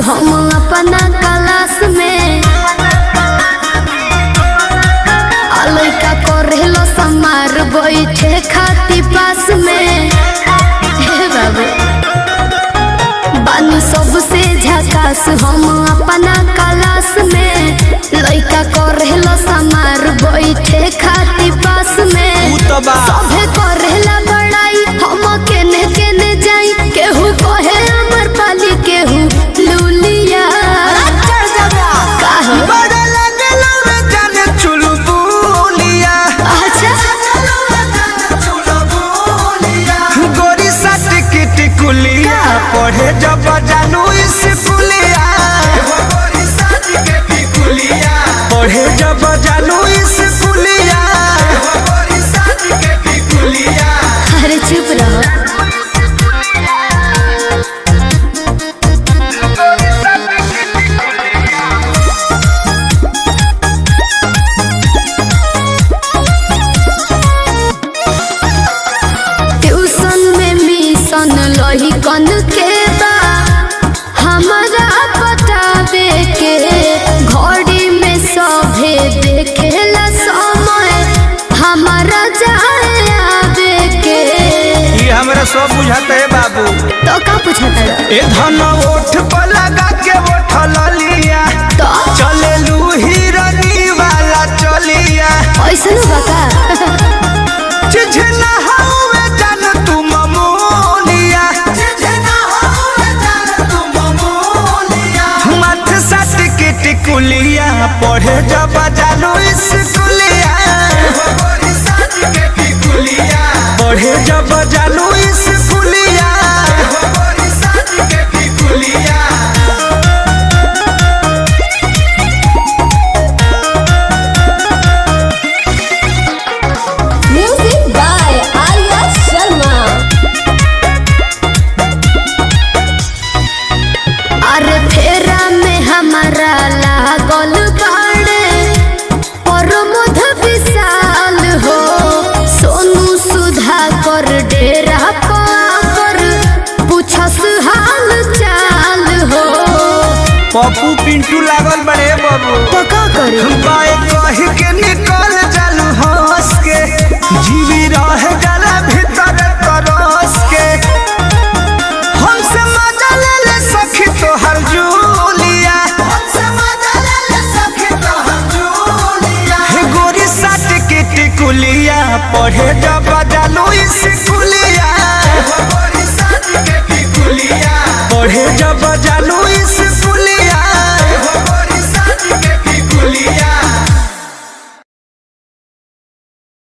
हम अपना क्लास में लइका करेलो समार बैठे खाती पास में। हे बाबू बानी सबसे झकास हम अपना क्लास में लइका करेलो समार बैठे खाती पास में। सभे करेला बड़ाई हम केने केने जाई केहू कहे अमर पाली केहू लूलिया। पढ़े जब जानू स्कूलिया पढ़े जब जानू स्कूलिया। अरे चुप रहो। ट्यूशन में मिशन लही कन के बा हमारा बतावे के घड़ी में सभे देखेला समय हमारा जाए आवे के। ये हमरा सब बुझाता है बाबू। तो का पूछता है? ए धन ओठ पर लगा के उठल लिया तो चले लू हिरनी वाला चलिया। ऐसा न बका चिझना हवे जान तू ममोलिया मत सट के टिकुलिया पढ़े जब जानू स्कूलिया पढ़े जब जानू स्कूलिया। Music by Arya Sharma. अरे फेरा में हमारा लागल बाड़े प्रमोद विशाल हो सोनू सुधा कर डेरा पर पूछस हाल चाल हो। पप्पू पिंटू लागल बड़े बाबू। तो का करे बाए कह के निकल जालू हंस के जीवी रह जाला भीतर तरस के। हमसे मजा ले ले सखी तोहर जूलिया हे गोरी साट के टिकुलिया पढ़े जब जानू स्कूलिया पढ़े जब जानू